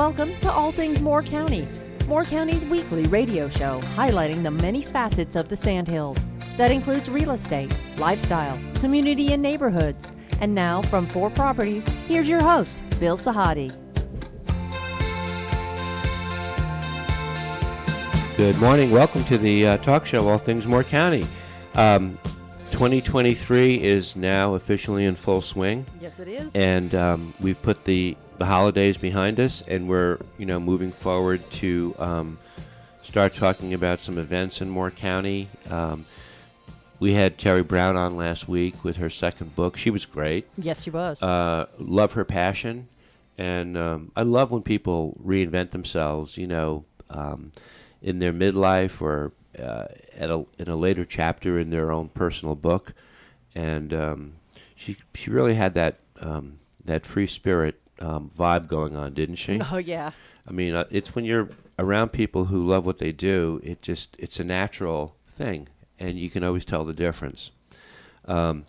Welcome to All Things Moore County, Moore County's weekly radio show highlighting the many facets of the Sandhills. That includes real estate, lifestyle, community and neighborhoods. And now, from 4 Properties, here's your host, Bill Sahadi. Good morning. Welcome to the talk show, All Things Moore County. 2023 is now officially in full swing. Yes, it is. And we've put the holidays behind us, and we're moving forward to start talking about some events in Moore County. We had Terry Brown on last week with her second book. She was great. Yes, she was. Love her passion, and I love when people reinvent themselves, in their midlife or in a later chapter in their own personal book. And she really had that free spirit vibe going on, didn't she? Oh, yeah. I mean, it's when you're around people who love what they do, it's a natural thing, and you can always tell the difference. Some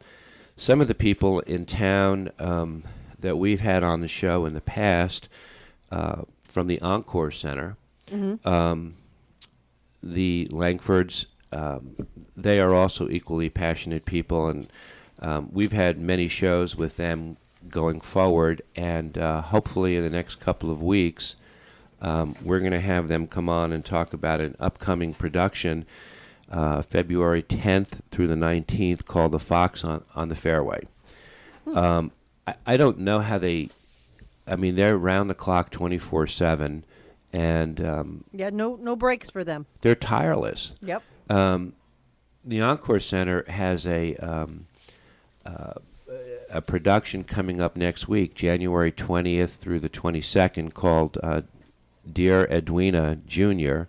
of the people in town that we've had on the show in the past, from the Encore Center, the Langfords, they are also equally passionate people, and we've had many shows with them going forward, and hopefully in the next couple of weeks we're going to have them come on and talk about an upcoming production February 10th through the 19th called The Fox on the Fairway. I don't know how they're around the clock 24/7, and no breaks for them. They're tireless. Yep. The Encore Center has a production coming up next week, January 20th through the 22nd, called Dear Edwina Jr.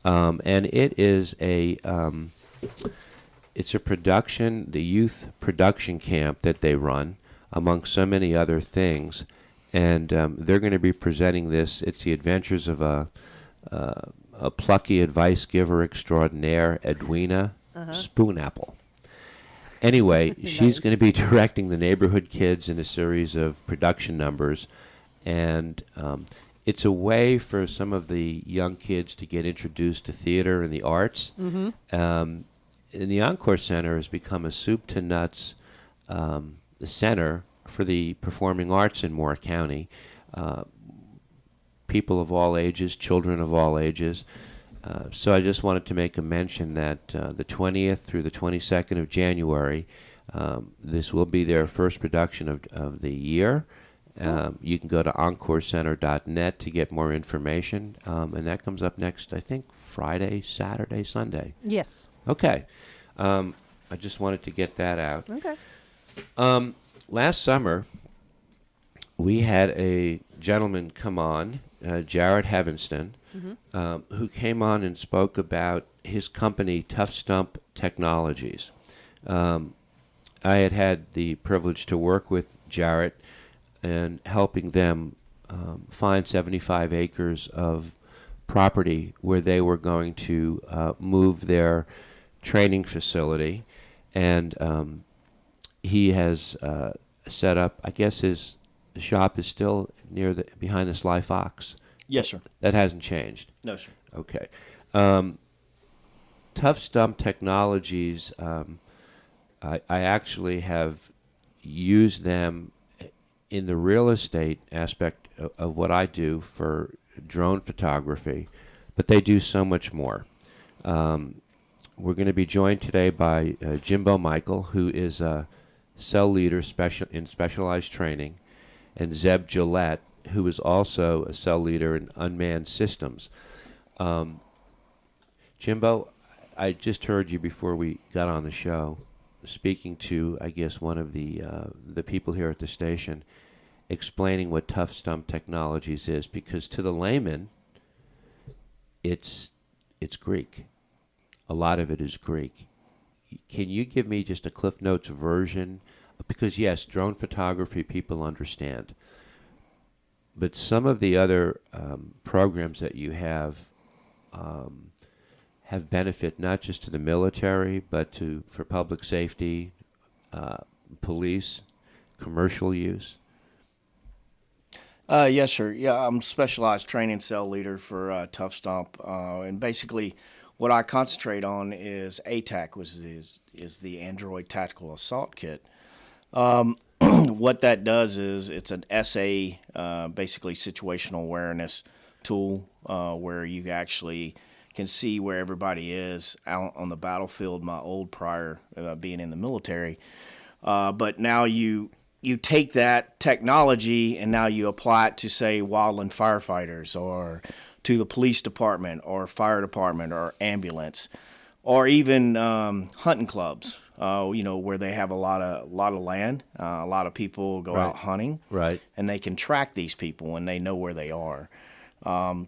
And it is it's a production, the youth production camp that they run, among so many other things. And they're going to be presenting this. It's the adventures of a plucky advice giver extraordinaire, Edwina Spoonapple. Anyway, she's going to be directing the neighborhood kids in a series of production numbers, and it's a way for some of the young kids to get introduced to theater and the arts. And the Encore Center has become a soup to nuts center for the performing arts in Moore County. People of all ages, children of all ages. So I just wanted to make a mention that the 20th through the 22nd of January, this will be their first production of the year. You can go to encorecenter.net to get more information, and that comes up next, I think, Friday, Saturday, Sunday. Yes. Okay. I just wanted to get that out. Okay. Last summer, we had a gentleman come on, Jared Heavenston, who came on and spoke about his company, Tough Stump Technologies. I had the privilege to work with Jared and helping them find 75 acres of property where they were going to move their training facility. And he has set up, I guess his shop is still behind the Sly Fox. Yes, sir. That hasn't changed? No, sir. Okay. Tough Stump Technologies, I actually have used them in the real estate aspect of what I do for drone photography, but they do so much more. We're going to be joined today by Jimbo Michael, who is a cell leader in specialized training, and Zeb Jaillet, who is also a cell leader in unmanned systems. Jimbo, I just heard you before we got on the show speaking to, I guess, one of the people here at the station, explaining what Tough Stump Technologies is, because to the layman, it's Greek. A lot of it is Greek. Can you give me just a Cliff Notes version? Because, yes, drone photography people understand. But some of the other programs that you have benefit not just to the military, but for public safety, police, commercial use. Yes, sir. Yeah, I'm specialized training cell leader for Tough Stump, and basically, what I concentrate on is ATAC, which is the Android Tactical Assault Kit. What that does is it's an SA, basically situational awareness tool, where you actually can see where everybody is out on the battlefield. My old prior being in the military, but now you take that technology and now you apply it to, say, wildland firefighters, or to the police department or fire department or ambulance, or even hunting clubs. Where they have a lot of land. A lot of people go Right. out hunting, Right. and they can track these people and they know where they are.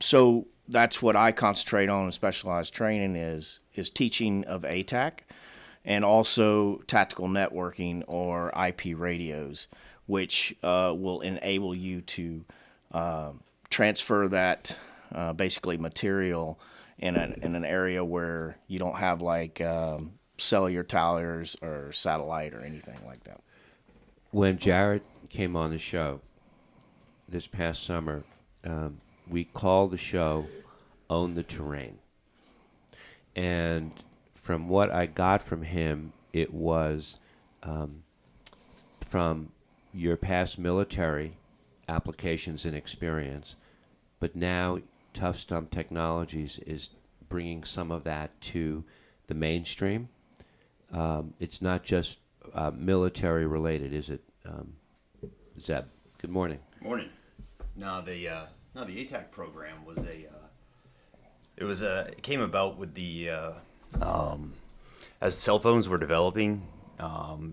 So that's what I concentrate on in specialized training is teaching of ATAC, and also tactical networking or IP radios, which will enable you to transfer that basically material in an area where you don't have like cellular towers or satellite or anything like that. When Jared came on the show this past summer, we called the show Own the Terrain. And from what I got from him, it was from your past military applications and experience, but now Tough Stump Technologies is bringing some of that to the mainstream. It's not just military related, is it, Zeb? Good morning. Morning. No, the ATAC program was it came about with the as cell phones were developing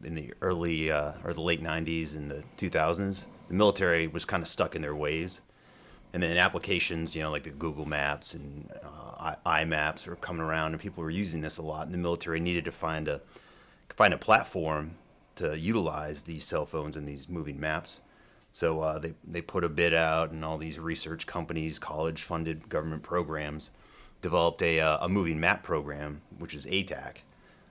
in the early or the late 90s and the 2000s. The military was kind of stuck in their ways, and then applications, like the Google Maps and iMaps were coming around, and people were using this a lot. And the military needed to find a platform to utilize these cell phones and these moving maps. So they put a bid out, and all these research companies, college-funded government programs, developed a moving map program, which is ATAC.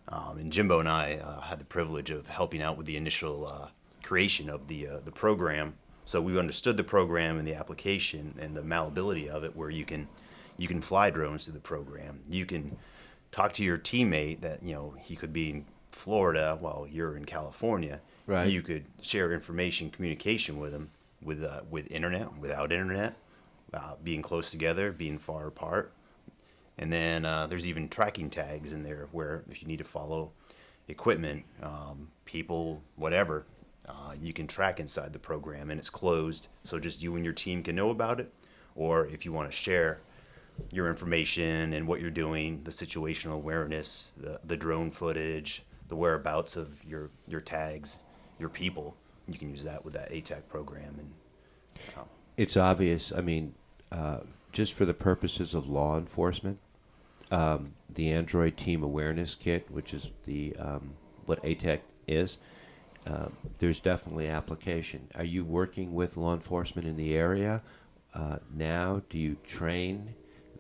And Jimbo and I had the privilege of helping out with the initial creation of the program. So we understood the program and the application and the malleability of it, where you can fly drones through the program. You can talk to your teammate that he could be in Florida while you're in California. Right. You could share information, communication with them with internet, without internet, being close together, being far apart. And then there's even tracking tags in there where if you need to follow equipment, people, whatever, you can track inside the program, and it's closed, so just you and your team can know about it. Or if you want to share your information and what you're doing, the situational awareness, the drone footage, the whereabouts of your tags, your people, you can use that with that ATAC program. And It's obvious. I mean, just for the purposes of law enforcement, the Android Team Awareness Kit, which is the what ATAC is, there's definitely application. Are you working with law enforcement in the area now? Do you train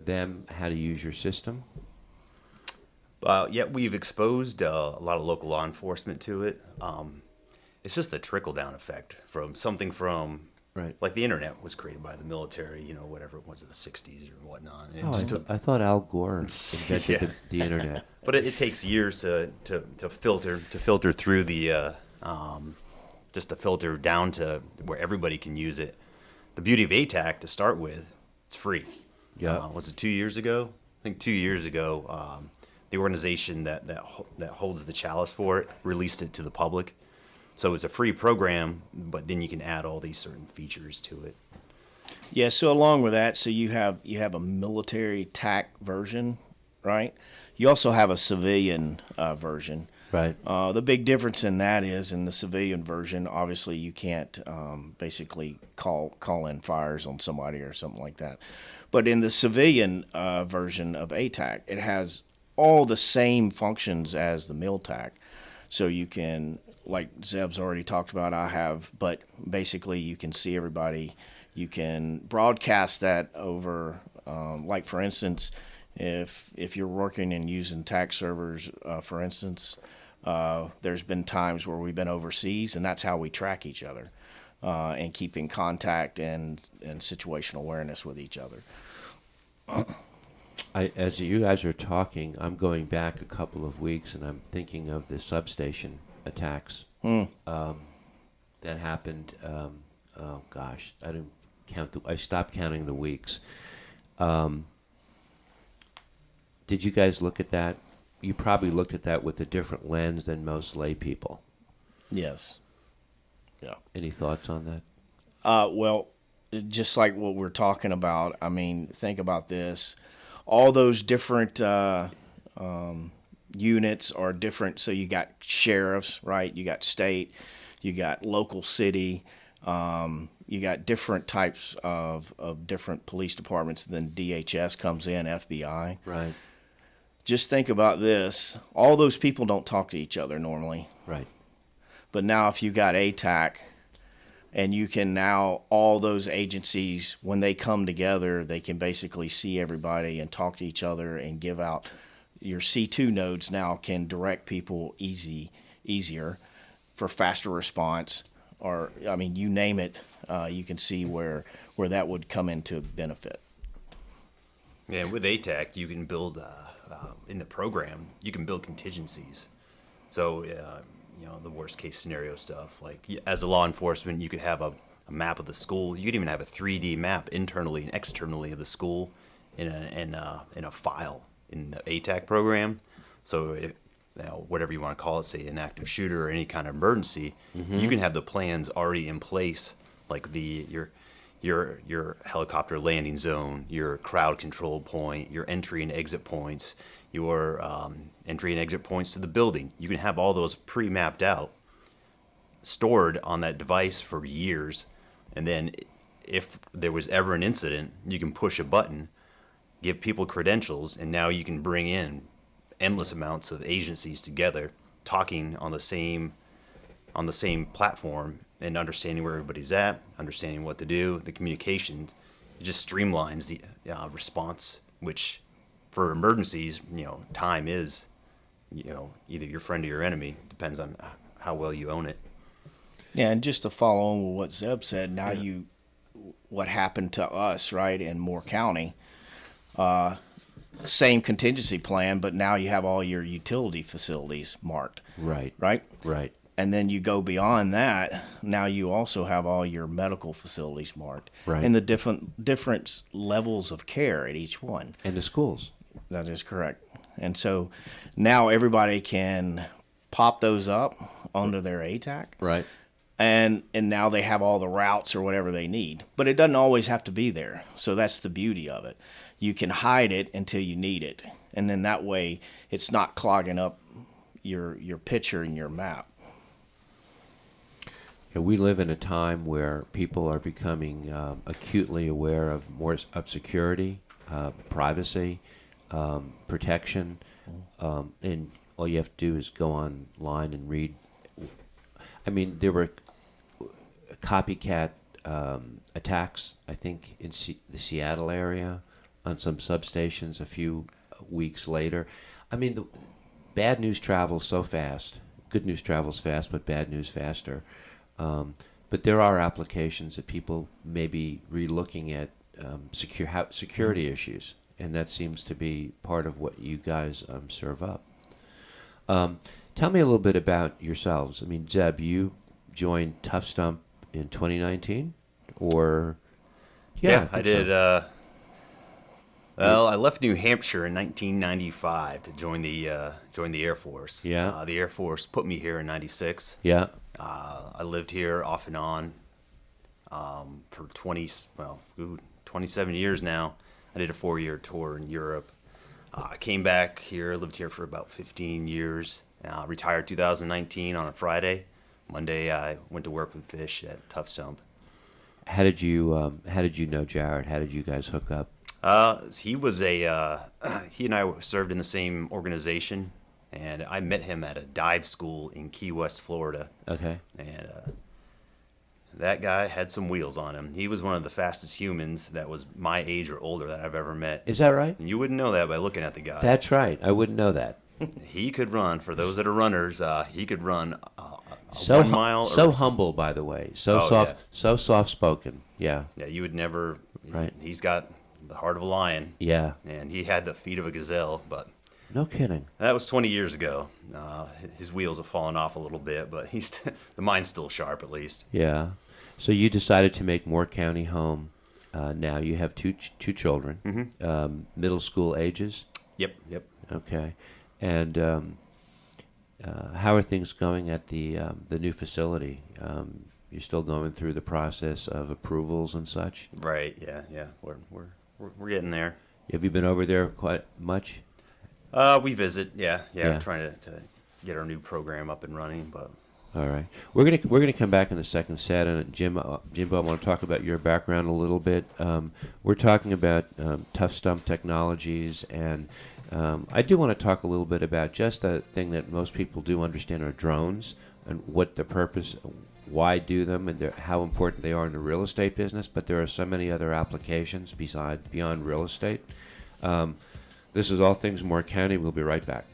them how to use your system? Yeah, we've exposed a lot of local law enforcement to it. It's just the trickle-down effect from something from, Right. like the internet was created by the military, whatever it was in the 60s or whatnot. And it just I thought Al Gore invented Yeah. the internet. But it takes years to filter through the just to filter down to where everybody can use it. The beauty of ATAC, to start with, it's free. Yeah. Was it 2 years ago? I think 2 years ago, the organization that holds the chalice for it released it to the public. So it's a free program, but then you can add all these certain features to it. Yeah, so along with that, so you have a military TAC version, right? You also have a civilian version. Right. The big difference in that is in the civilian version, obviously you can't basically call in fires on somebody or something like that. But in the civilian version of ATAC, it has all the same functions as the MilTAC. So you can, like Zeb's already talked about, but basically you can see everybody. You can broadcast that over, like for instance, if you're working and using TAC servers, for instance, there's been times where we've been overseas, and that's how we track each other. and keeping contact and situational awareness with each other. As you guys are talking, I'm going back a couple of weeks, and I'm thinking of the substation attacks that happened. Oh gosh, I didn't count. I stopped counting the weeks. Did you guys look at that? You probably looked at that with a different lens than most lay people. Yes. Yeah. Any thoughts on that? Well, just like what we're talking about, I mean, think about this. All those different units are different. So you got sheriffs, right? You got state, you got local city, you got different types of different police departments. Then DHS comes in, FBI. Right. Just think about this. All those people don't talk to each other normally. Right. But now if you got ATAC, and you can now, all those agencies, when they come together, they can basically see everybody and talk to each other and give out. Your C2 nodes now can direct people easier for faster response, or, I mean, you name it, you can see where that would come into benefit. Yeah, with ATAC, you can build, in the program, you can build contingencies. So, the worst case scenario stuff. Like, as a law enforcement, you could have a map of the school. You could even have a 3D map internally and externally of the school in a file in the ATAC program. So, whatever you want to call it, say an active shooter or any kind of emergency, you can have the plans already in place, like your helicopter landing zone, your crowd control point, your entry and exit points, your entry and exit points to the building. You can have all those pre-mapped out, stored on that device for years, and then if there was ever an incident, you can push a button, give people credentials, and now you can bring in endless amounts of agencies together, talking on the same platform and understanding where everybody's at, understanding what to do. The communication, it just streamlines the response, which for emergencies, time is, either your friend or your enemy. Depends on how well you own it. Yeah, and just to follow on with what Zeb said, now what happened to us, right, in Moore County, same contingency plan, but now you have all your utility facilities marked. Right. Right? Right. And then you go beyond that, now you also have all your medical facilities marked. Right. And the different levels of care at each one. And the schools. That is correct. And so now everybody can pop those up onto their ATAC. Right. And now they have all the routes or whatever they need. But it doesn't always have to be there. So that's the beauty of it. You can hide it until you need it. And then that way it's not clogging up your picture and your map. Yeah, we live in a time where people are becoming acutely aware of more of security, privacy, protection, and all you have to do is go online and read. I mean, there were copycat attacks, I think, in the Seattle area on some substations a few weeks later. I mean, the bad news travels so fast. Good news travels fast, but bad news faster. But there are applications that people may be re-looking at security issues, and that seems to be part of what you guys serve up. Tell me a little bit about yourselves. I mean, Zeb, you joined Tough Stump in 2019, or I did. Well, I left New Hampshire in 1995 to join the Air Force. Yeah. The Air Force put me here in '96. Yeah. I lived here off and on for 27 years now. I did a 4-year tour in Europe. I came back here, lived here for about 15 years. Retired 2019 on a Friday. Monday, I went to work with Fish at Tough Stump. How did you know Jared? How did you guys hook up? He and I served in the same organization, and I met him at a dive school in Key West, Florida. Okay. And that guy had some wheels on him. He was one of the fastest humans that was my age or older that I've ever met. Is that right? And you wouldn't know that by looking at the guy. That's right. I wouldn't know that. He could run. For those that are runners, he could run So 1 mile. so humble, by the way. So Oh, soft, yeah. so soft spoken. Yeah. Yeah, you would never. Right. He's got the heart of a lion. Yeah. And he had the feet of a gazelle, but No kidding. that was 20 years ago. His wheels have fallen off a little bit, but he's the mind's still sharp at least. Yeah. So you decided to make Moore County home. Now you have two children, middle school ages. Yep. Okay. And how are things going at the new facility? You're still going through the process of approvals and such. Right. Yeah. We're getting there. Have you been over there quite much? We visit. Yeah. Yeah. Trying to get our new program up and running, but. All right, we're gonna come back in the second set, and Jimbo, I want to talk about your background a little bit. We're talking about Tough Stump Technologies, and I do want to talk a little bit about just a thing that most people do understand are drones and what the purpose, why do them, and how important they are in the real estate business. But there are so many other applications beyond real estate. This is All Things Moore County. We'll be right back.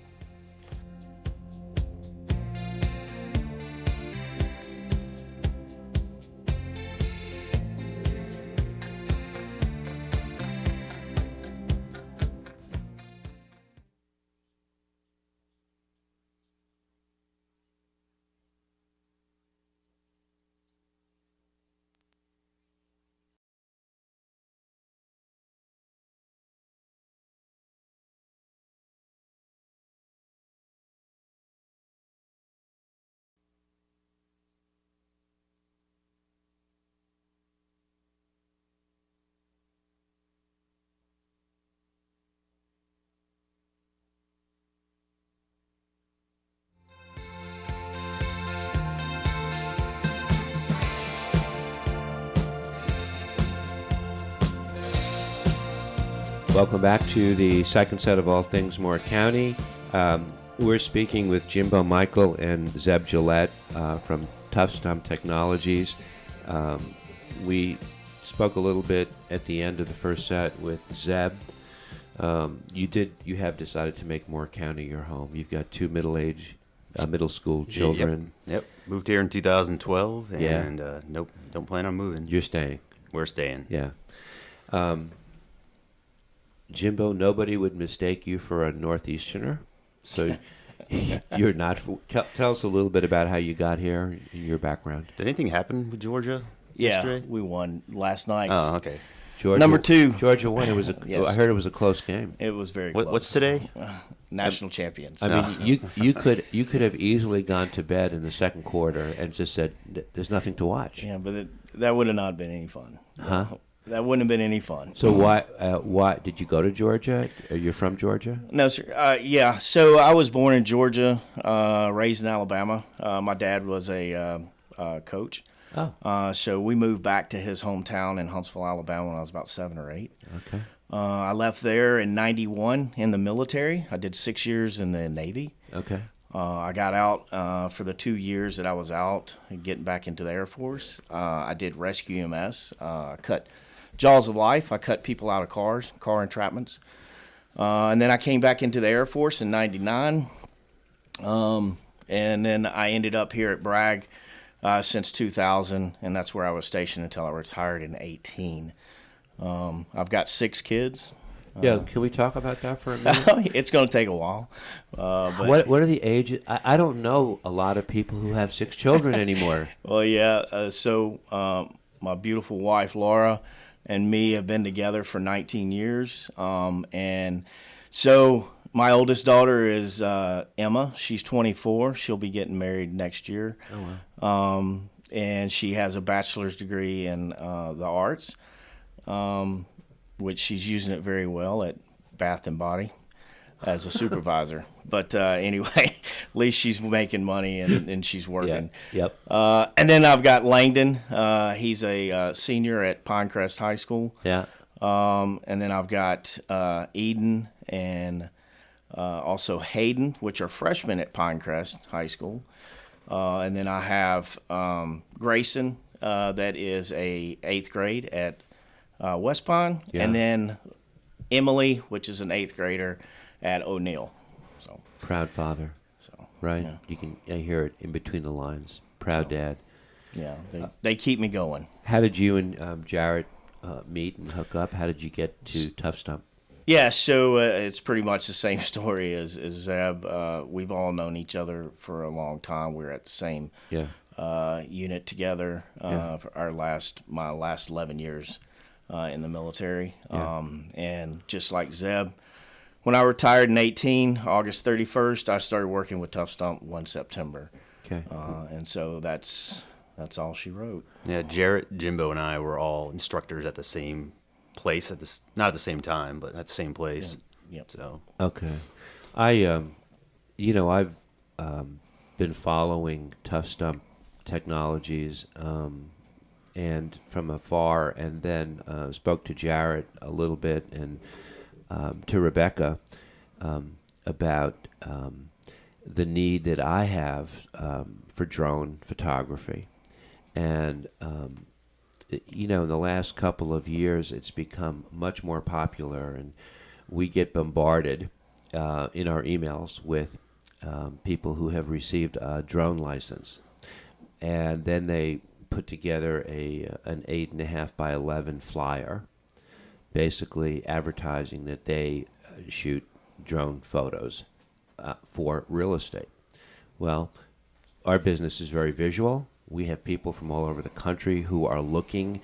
Welcome back to the second set of All Things Moore County. We're speaking with Jimbo Michael and Zeb Jaillet from Tough Stump Technologies. We spoke a little bit at the end of the first set with Zeb. You have decided to make Moore County your home. You've got two middle school children. Yep. Moved here in 2012, and Yeah. nope, don't plan on moving. You're staying. We're staying. Yeah. Jimbo, nobody would mistake you for a Northeasterner. So you're not. Tell us a little bit about how you got here, your background. Did anything happen with Georgia? Yeah, yesterday? we won last night. Oh, okay. Georgia, Number 2. Georgia won. It was Yes. I heard it was a close game. It was very close. What's today? National champions. I mean, you could have easily gone to bed in the second quarter and just said, "There's nothing to watch." Yeah, but that would have not been any fun. Huh? That wouldn't have been any fun. So why did you go to Georgia? Are you from Georgia? No, sir. Yeah, so I was born in Georgia, raised in Alabama. My dad was a coach. Oh. So we moved back to his hometown in Huntsville, Alabama when I was about 7 or 8. Okay. I left there in 91 in the military. I did 6 years in the Navy. Okay. I got out for the 2 years that I was out, getting back into the Air Force. I did rescue EMS. Cut jaws of life. I cut people out of cars, car entrapments. And then I came back into the Air Force in 99. And then I ended up here at Bragg since 2000, and that's where I was stationed until I retired in 18. I've got 6 kids. Yeah, can we talk about that for a minute? It's going to take a while. But What are the ages? I don't know a lot of people who have 6 children anymore. Well, yeah. So my beautiful wife, Laura, and me have been together for 19 years. And so my oldest daughter is Emma. She's 24. She'll be getting married next year. Oh, wow. And she has a bachelor's degree in the arts, which she's using it very well at Bath and Body as a supervisor. But anyway, at least she's making money and she's working. Yeah. Yep. And then I've got Langdon. He's a senior at Pinecrest High School. Yeah. And then I've got Eden and also Hayden, which are freshmen at Pinecrest High School. And then I have Grayson, that is a 8th grade at West Pine. Yeah. And then Emily, which is an 8th grader at O'Neill. So Proud father. So Right. yeah. I hear it in between the lines. Proud dad. Yeah, they keep me going. How did you and Jarrett meet and hook up? How did you get to Tough Stump? Yeah, so it's pretty much the same story as Zeb. We've all known each other for a long time. We were at the same unit together for my last 11 years in the military. And just like Zeb, when I retired in 18, August 31st, I started working with Tough Stump 1 September. Okay. And so that's all she wrote. Yeah, Jarrett, Jimbo, and I were all instructors at the same place not at the same time, but at the same place. Yep. So Okay. I've been following Tough Stump Technologies and from afar, and then spoke to Jarrett a little bit and to Rebecca about the need that I have for drone photography. And in the last couple of years, it's become much more popular, and we get bombarded in our emails with people who have received a drone license, and then they put together an 8.5 by 11 flyer, basically advertising that they shoot drone photos for real estate. Well, our business is very visual. We have people from all over the country who are looking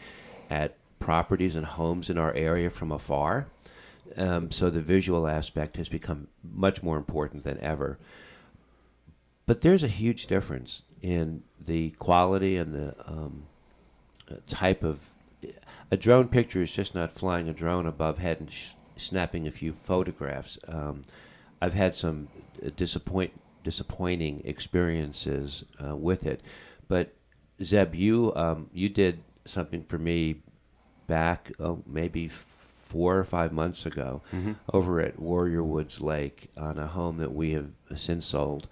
at properties and homes in our area from afar. So the visual aspect has become much more important than ever. But there's a huge difference in the quality and the type of... A drone picture is just not flying a drone above head and snapping a few photographs. I've had some disappointing experiences with it. But Zeb, you did something for me back maybe 4 or 5 months ago over at Warrior Woods Lake on a home that we have since sold.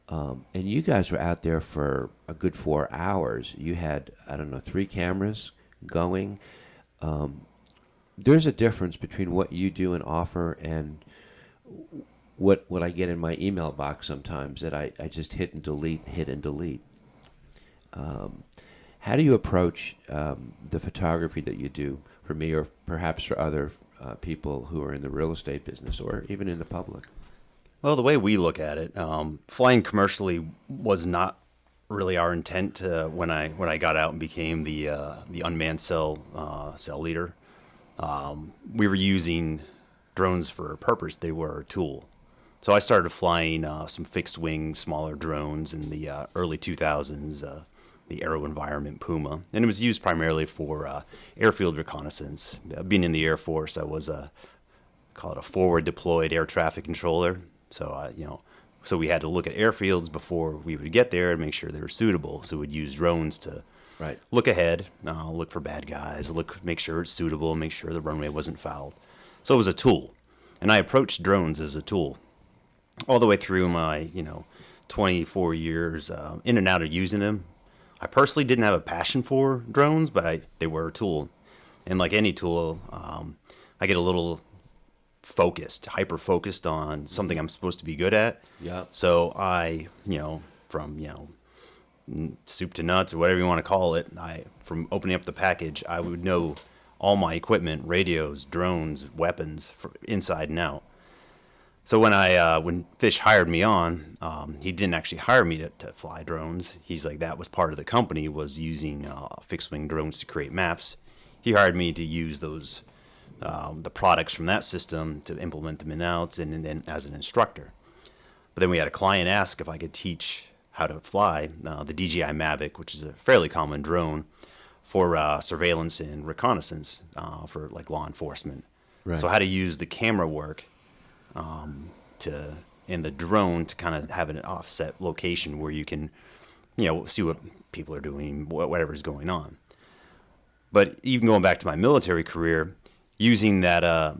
And you guys were out there for a good 4 hours. You had, 3 cameras going. There's a difference between what you do and offer and what I get in my email box sometimes that I just hit and delete. How do you approach the photography that you do for me or perhaps for other people who are in the real estate business or even in the public? Well, the way we look at it, flying commercially was not really our intent when I got out and became the unmanned cell leader. We were using drones for a purpose. They were a tool. So I started flying some fixed-wing, smaller drones in the early 2000s, the Aero Environment Puma, and it was used primarily for airfield reconnaissance. Being in the Air Force, I was call it a forward deployed air traffic controller. So so we had to look at airfields before we would get there and make sure they were suitable. So we'd use drones to look ahead, look for bad guys, make sure it's suitable, make sure the runway wasn't fouled. So it was a tool, and I approached drones as a tool all the way through my 24 years in and out of using them. I personally didn't have a passion for drones, but they were a tool. And like any tool, I get a little hyper-focused on something I'm supposed to be good at. Yeah. So I, from, soup to nuts or whatever you want to call it, from opening up the package, I would know all my equipment, radios, drones, weapons, inside and out. So when Fish hired me on, he didn't actually hire me to fly drones. He's like, that was part of the company, was using fixed-wing drones to create maps. He hired me to use those, the products from that system to implement them in-outs and then as an instructor. But then we had a client ask if I could teach how to fly the DJI Mavic, which is a fairly common drone for surveillance and reconnaissance for like law enforcement. Right. So how to use the camera work in the drone to kind of have an offset location where you can, see what people are doing, whatever's going on. But even going back to my military career, using that,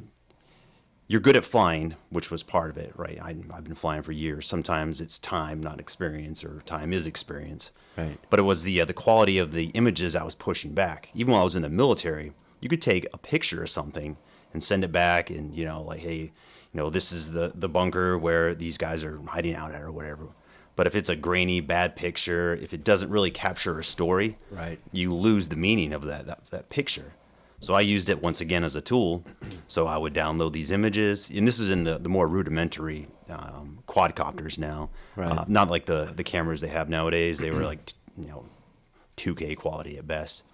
you're good at flying, which was part of it, right? I've been flying for years. Sometimes it's time, not experience, or time is experience. Right. But it was the quality of the images I was pushing back. Even while I was in the military, you could take a picture of something and send it back, and like, hey, this is the bunker where these guys are hiding out at or whatever. But if it's a grainy, bad picture, if it doesn't really capture a story, Right. you lose the meaning of that picture. So I used it once again as a tool. So I would download these images, and this is in the more rudimentary quadcopters now, Right. not like the cameras they have nowadays. They were like 2K quality at best.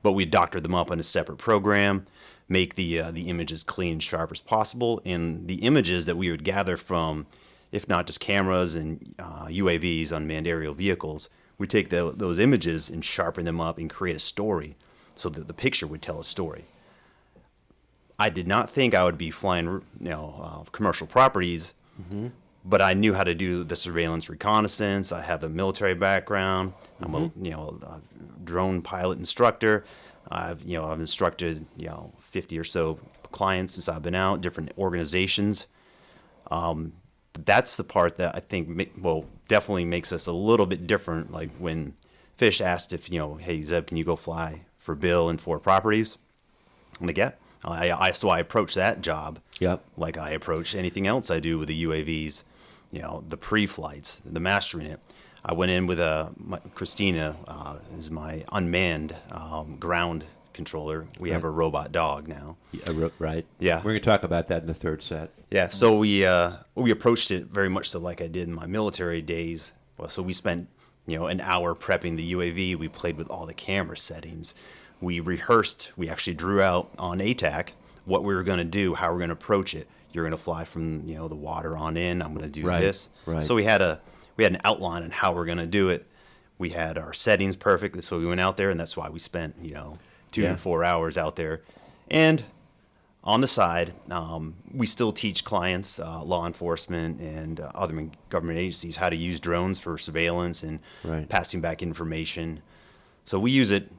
But we doctored them up in a separate program, make the images clean and sharp as possible, and the images that we would gather from, if not just cameras and UAVs, unmanned aerial vehicles, we take those images and sharpen them up and create a story so that the picture would tell a story. I did not think I would be flying commercial properties, but I knew how to do the surveillance reconnaissance. I have a military background. I'm a drone pilot instructor. I've instructed 50 or so clients since I've been out, different organizations. That's the part that I think definitely makes us a little bit different. Like when Fish asked if hey Zeb, can you go fly for Bill and 4 properties? I'm like, yeah. So I approach that job. Yep. Like I approach anything else I do with the UAVs, the pre-flights, the mastering it. I went in with Christina is my unmanned ground controller. We have a robot dog now. Yeah, right. Yeah. We're going to talk about that in the third set. Yeah. So we approached it very much so like I did in my military days. Well, so we spent an hour prepping the UAV. We played with all the camera settings. We rehearsed. We actually drew out on ATAC what we were going to do, how we're going to approach it. You're going to fly from the water on in. I'm going to do this. Right. So we had an outline on how we're going to do it. We had our settings perfect, so we went out there, and that's why we spent 2 to 4 hours out there. And on the side, we still teach clients, law enforcement and other government agencies how to use drones for surveillance and passing back information. So we use it.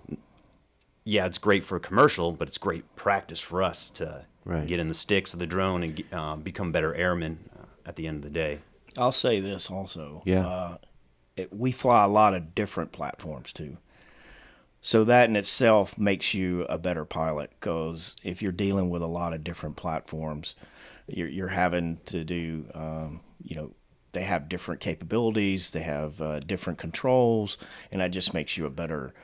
Yeah, it's great for commercial, but it's great practice for us to get in the sticks of the drone and become better airmen at the end of the day. I'll say this also. Yeah. We fly a lot of different platforms too. So that in itself makes you a better pilot, because if you're dealing with a lot of different platforms, you're having to do, they have different capabilities, they have different controls, and that just makes you a better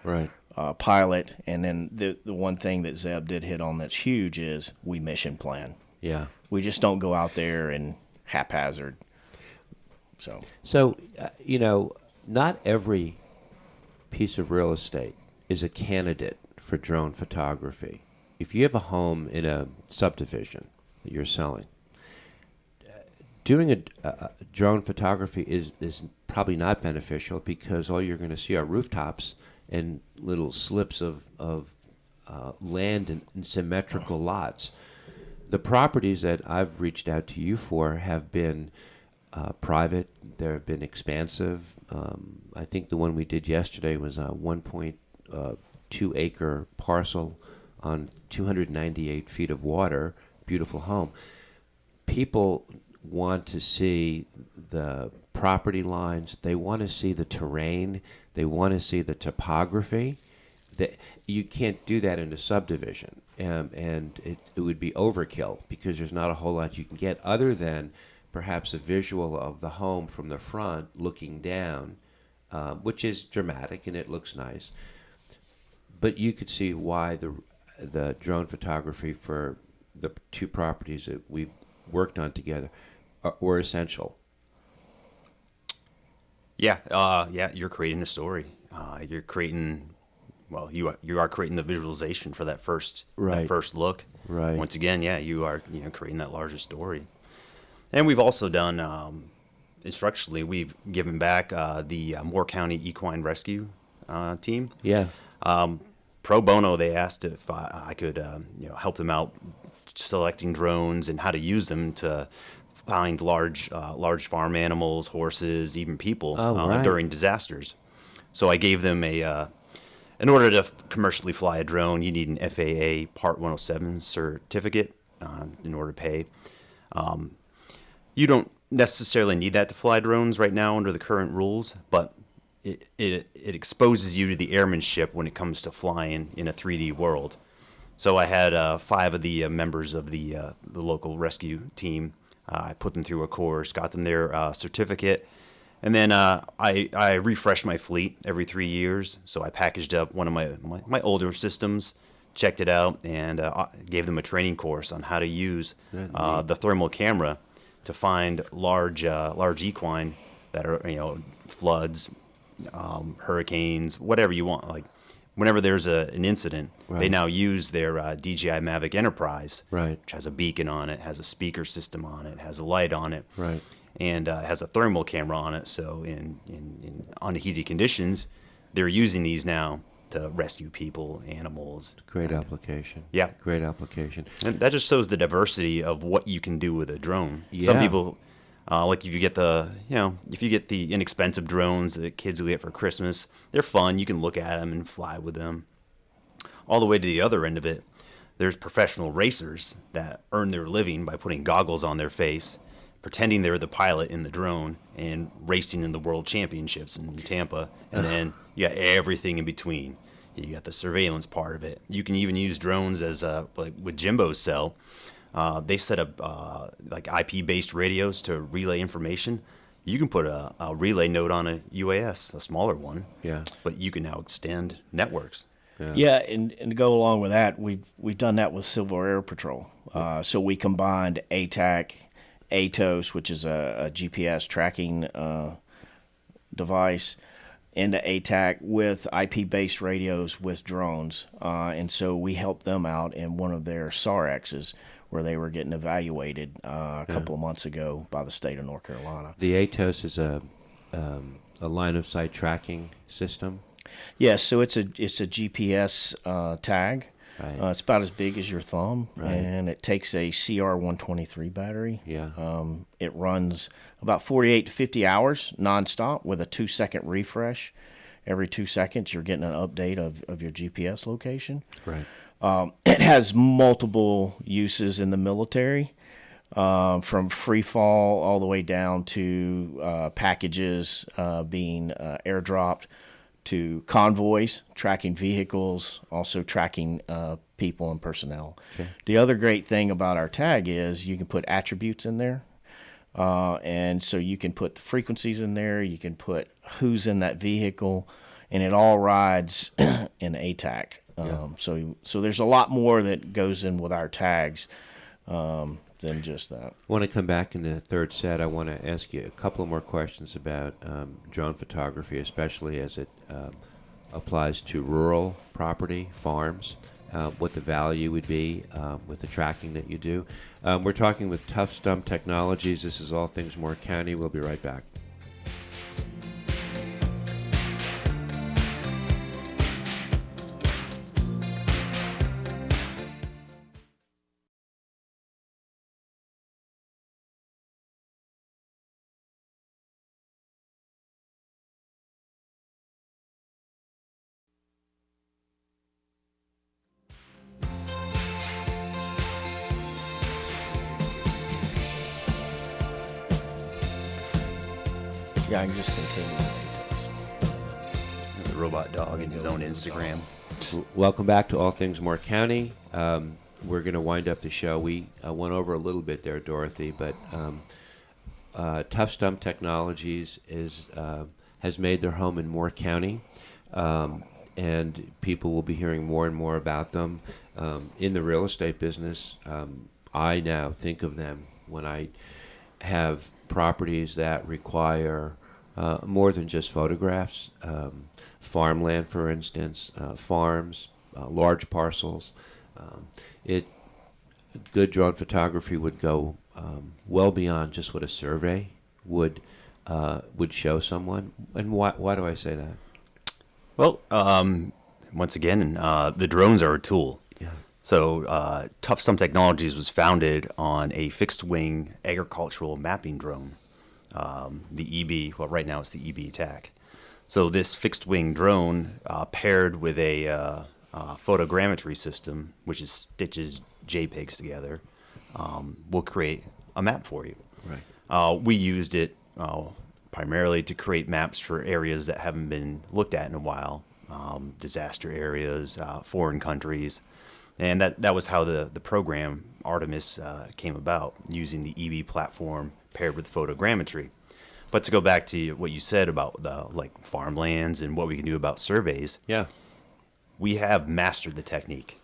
pilot. And then the one thing that Zeb did hit on that's huge is we mission plan. Yeah. We just don't go out there and haphazard. So not every piece of real estate is a candidate for drone photography. If you have a home in a subdivision that you're selling, doing a drone photography is probably not beneficial, because all you're going to see are rooftops and little slips of land in symmetrical lots. The properties that I've reached out to you for have been private. They've been expansive. I think the one we did yesterday was a 1.2 acre parcel on 298 feet of water. Beautiful home. People want to see the property lines. They want to see the terrain. They want to see the topography. You can't do that in a subdivision, and it would be overkill, because there's not a whole lot you can get other than perhaps a visual of the home from the front looking down, which is dramatic and it looks nice. But you could see why the drone photography for the 2 properties that we've worked on together were essential. Yeah, you're creating a story. You're creating, you are creating the visualization for that first look. Right. Once again, you are creating that larger story. And we've also done, instructionally, we've given back the Moore County Equine Rescue team. Yeah. Pro bono, they asked if I could help them out selecting drones and how to use them to find large farm animals, horses, even people during disasters. So I gave them in order to commercially fly a drone, you need an FAA Part 107 certificate in order to pay. You don't necessarily need that to fly drones right now under the current rules, but it exposes you to the airmanship when it comes to flying in a 3D world. So I had 5 of the members of the local rescue team. I put them through a course, got them their certificate, And then I refresh my fleet every 3 years. So I packaged up one of my older systems, checked it out, and gave them a training course on how to use the thermal camera to find large equine that are, floods, hurricanes, whatever you want. Like whenever there's an incident, they now use their DJI Mavic Enterprise, which has a beacon on it, has a speaker system on it, has a light on it, and has a thermal camera on it. So in unheated conditions, they're using these now to rescue people, animals. Great application. Yeah. Great application. And that just shows the diversity of what you can do with a drone. Yeah. Some people, like if you get the inexpensive drones that kids will get for Christmas, they're fun. You can look at them and fly with them. All the way to the other end of it, there's professional racers that earn their living by putting goggles on their face, pretending they're the pilot in the drone, and racing in the world championships in Tampa. And then you got everything in between. You got the surveillance part of it. You can even use drones as like with Jimbo's cell. They set up like IP-based radios to relay information. You can put a relay node on a UAS, a smaller one. Yeah. But you can now extend networks. Yeah, and to go along with that, we've done that with Civil Air Patrol. So we combined ATAC, ATOS, which is a GPS tracking device, into ATAC with IP-based radios with drones. And so we helped them out in one of their SARXs where they were getting evaluated a couple of months ago by the state of North Carolina. The ATOS is a line-of-sight tracking system. Yeah, so it's a GPS tag. Right. It's about as big as your thumb, Right. and it takes a CR123 battery. Yeah. It runs about 48 to 50 hours nonstop with a 2-second refresh. Every 2 seconds, you're getting an update of your GPS location. Right. It has multiple uses in the military, from free fall all the way down to packages being airdropped, to convoys, tracking vehicles, also tracking people and personnel. Okay. The other great thing about our tag is you can put attributes in there. And so you can put the frequencies in there, you can put who's in that vehicle, and it all rides in ATAC. So there's a lot more that goes in with our tags than just that. I want to come back in the third set. I want to ask you a couple more questions about drone photography, especially as it applies to rural property, farms, what the value would be with the tracking that you do. We're talking with Tough Stump Technologies. This is All Things Moore County. We'll be right back. Yeah, I can just continue with ATACs. The robot dog and his own Instagram. Welcome back to All Things Moore County. We're going to wind up the show. We went over a little bit there, Dorothy, but Tough Stump Technologies has made their home in Moore County, and people will be hearing more and more about them. In the real estate business, I now think of them when I have properties that require more than just photographs. Farmland, for instance, farms, large parcels. Good drone photography would go well beyond just what a survey would show someone. And why do I say that? Well, once again, the drones are a tool. Yeah. So Tough Stump Technologies was founded on a fixed-wing agricultural mapping drone, the EB. Well, right now it's the EB TAC. So this fixed-wing drone paired with a photogrammetry system, which stitches JPEGs together, will create a map for you. Right. We used it primarily to create maps for areas that haven't been looked at in a while, disaster areas, foreign countries. And that was how the program Artemis came about, using the EB platform paired with photogrammetry. But to go back to what you said about the farmlands and what we can do about surveys, Yeah. we have mastered the technique.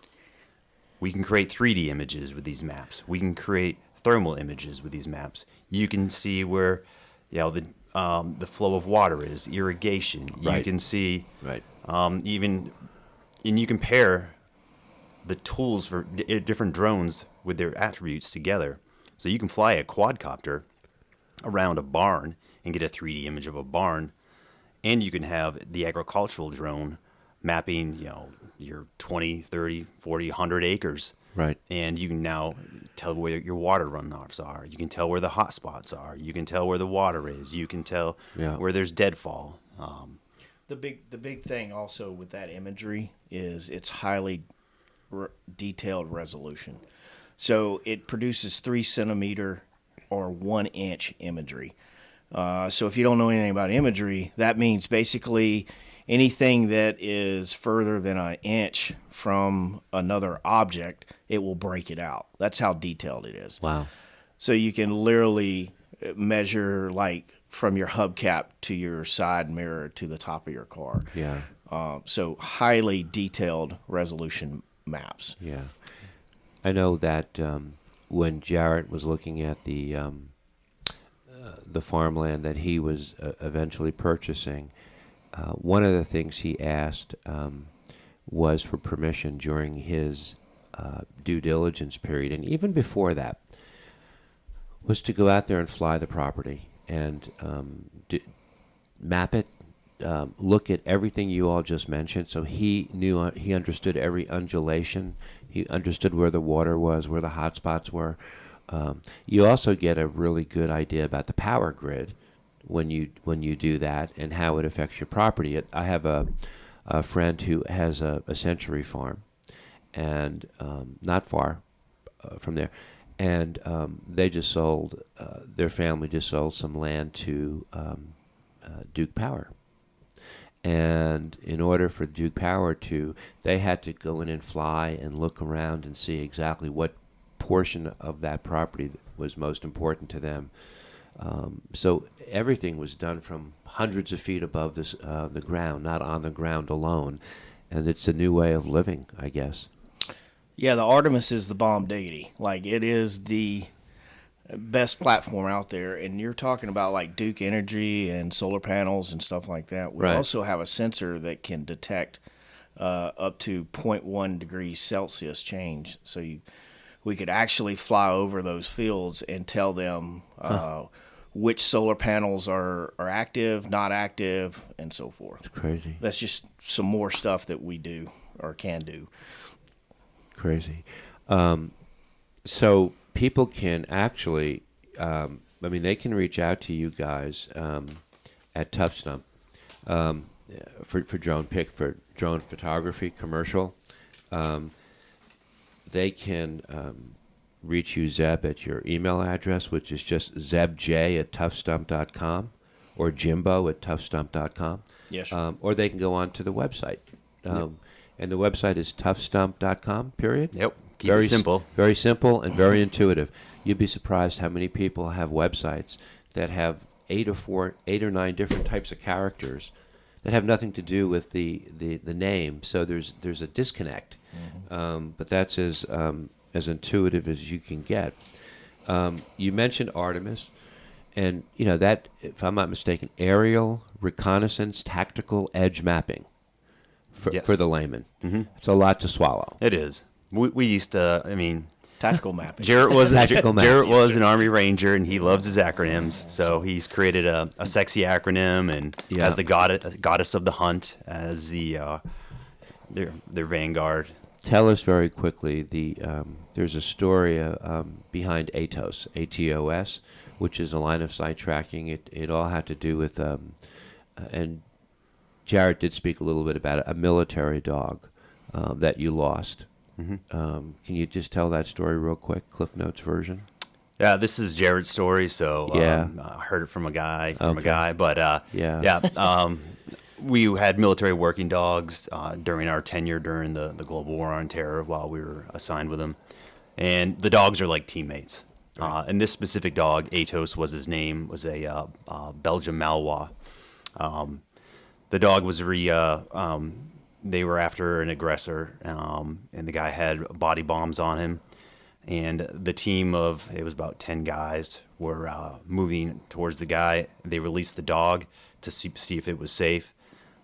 We can create 3D images with these maps. We can create thermal images with these maps. You can see where, the flow of water is, irrigation. Right. You can see Right. and you compare the tools for different drones with their attributes together. So you can fly a quadcopter around a barn and get a 3D image of a barn, and you can have the agricultural drone mapping, your 20, 30, 40, 100 acres. Right. And you can now tell where your water runoffs are. You can tell where the hot spots are. You can tell where the water is. You can tell where there's deadfall. The big thing also with that imagery is it's highly detailed resolution. So it produces 3 centimeter or 1 inch imagery. So if you don't know anything about imagery, that means basically anything that is further than an inch from another object, it will break it out. That's how detailed it is. Wow. So you can literally measure like from your hubcap to your side mirror to the top of your car. Yeah. So highly detailed resolution maps. Yeah. I know that when Jaillet was looking at the farmland that he was eventually purchasing, one of the things he asked was for permission during his due diligence period, and even before that, was to go out there and fly the property and map it, look at everything you all just mentioned. So he knew, he understood every undulation. He understood where the water was, where the hot spots were. You also get a really good idea about the power grid when you do that and how it affects your property. I have a friend who has a century farm, and not far from there, and they just sold, their family just sold some land to Duke Power. And in order for Duke Power they had to go in and fly and look around and see exactly what portion of that property was most important to them. So everything was done from hundreds of feet above the ground, not on the ground alone. And it's a new way of living, I guess. Yeah, the Artemis is the bomb diggity. Like, it is the best platform out there. And you're talking about like Duke Energy and solar panels and stuff like that. We also have a sensor that can detect up to 0.1 degrees Celsius change. So we could actually fly over those fields and tell them which solar panels are active, not active, and so forth. It's crazy. That's just some more stuff that we do or can do. Crazy. So people can actually, they can reach out to you guys at Tough Stump for drone photography, commercial. They can reach you, Zeb, at your email address, which is just zebj@toughstump.com or Jimbo@toughstump.com. Yes. Or they can go on to the website. And the website is toughstump.com, period. Yep. Keep it simple. Very simple and very intuitive. You'd be surprised how many people have websites that have 8 or 9 different types of characters that have nothing to do with the name. So there's a disconnect. Mm-hmm. But that's as intuitive as you can get. You mentioned Artemis, and that, if I'm not mistaken, aerial reconnaissance tactical edge mapping for the layman. Mm-hmm. It's a lot to swallow. It is. We used to, tactical mapping. Jaillet was an Army Ranger, and he loves his acronyms. So he's created a sexy acronym, and as the goddess of the hunt, as their vanguard. Tell us very quickly. There's a story behind ATOS, ATOS, which is a line of sight tracking. It all had to do with, and Jaillet did speak a little bit about it, a military dog that you lost. Mm-hmm. Can you just tell that story real quick, Cliff Notes version? Yeah, this is Jared's story, so I heard it from a guy, but we had military working dogs during our tenure during the global war on terror while we were assigned with them, and the dogs are like teammates. And this specific dog, Atos was his name, was a Belgian Malinois. The dog was they were after an aggressor, and the guy had body bombs on him. And the team it was about 10 guys, were moving towards the guy. They released the dog to see if it was safe.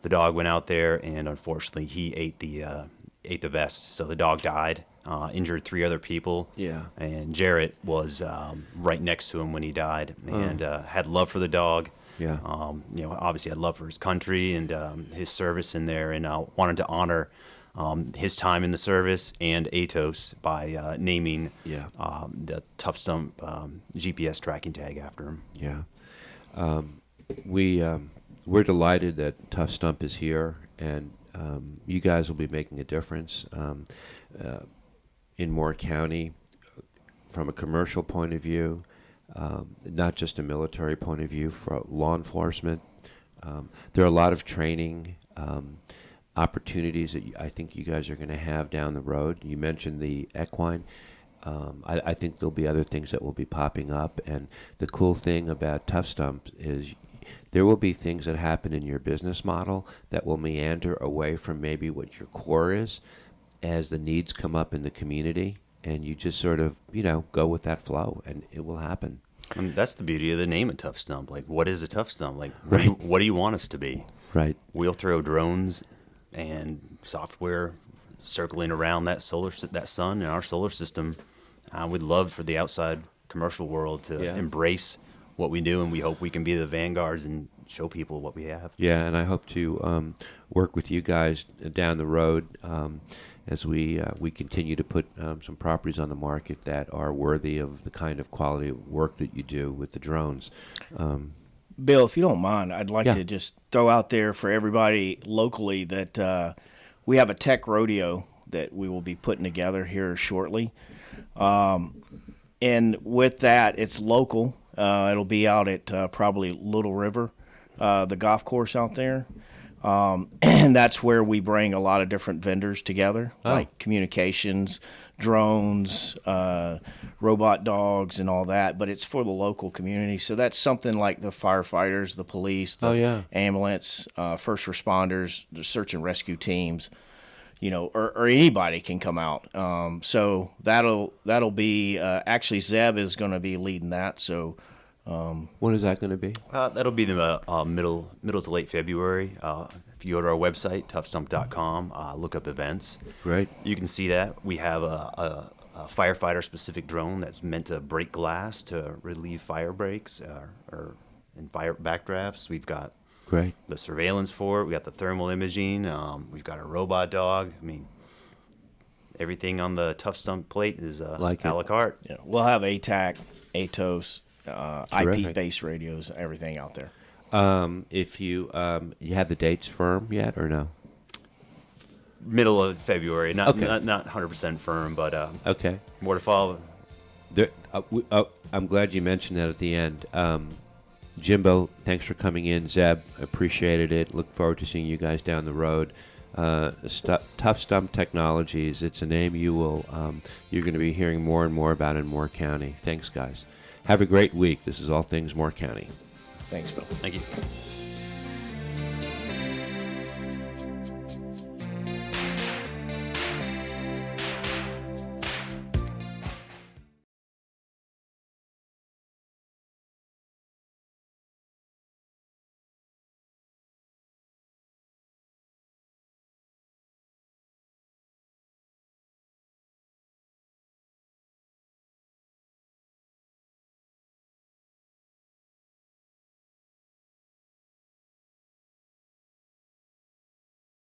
The dog went out there, and unfortunately, he ate the vest. So the dog died, injured 3 other people. Yeah. And Jaillet was right next to him when he died, and had love for the dog. Yeah. Obviously had love for his country and his service in there, and wanted to honor his time in the service and Atos by naming the Tough Stump GPS tracking tag after him. Yeah. We're delighted that Tough Stump is here, and you guys will be making a difference in Moore County from a commercial point of view, not just a military point of view for law enforcement. There are a lot of training opportunities that I think you guys are going to have down the road. You mentioned the equine. I think there'll be other things that will be popping up, and the cool thing about Tough Stump is there will be things that happen in your business model that will meander away from maybe what your core is as the needs come up in the community, and you just sort of, go with that flow, and it will happen. And that's the beauty of the name of Tough Stump. Like, what is a Tough Stump? Like, Right. what do you want us to be? Right. We'll throw drones and software circling around that sun in our solar system. We'd love for the outside commercial world to embrace what we do, and we hope we can be the vanguards and show people what we have. Yeah, and I hope to work with you guys down the road as we continue to put some properties on the market that are worthy of the kind of quality of work that you do with the drones. Bill, if you don't mind, I'd like to just throw out there for everybody locally that we have a tech rodeo that we will be putting together here shortly. And with that, it's local. It'll be out at probably Little River, the golf course out there. And that's where we bring a lot of different vendors together, like communications, drones, robot dogs, and all that. But it's for the local community. So that's something like the firefighters, the police, the ambulance, first responders, the search and rescue teams, or anybody can come out. So that'll be actually Zeb is going to be leading that. So. When is that going to be? That'll be the middle to late February. If you go to our website, toughstump.com, look up events. Great. You can see that. We have a firefighter-specific drone that's meant to break glass to relieve fire breaks or in fire backdrafts. We've got the surveillance for it. We got the thermal imaging. We've got a robot dog. I mean, everything on the Tough Stump plate is a la carte. Yeah, we'll have ATAC, ATOS. IP-based radios, everything out there. If you have the dates firm yet or no? Middle of February, not 100% firm, but okay, more to follow. I'm glad you mentioned that at the end. Jimbo, thanks for coming in. Zeb, appreciated it. Look forward to seeing you guys down the road. Tough Stump Technologies. It's a name you're going to be hearing more and more about in Moore County. Thanks, guys. Have a great week. This is All Things Moore County. Thanks, Bill. Thank you.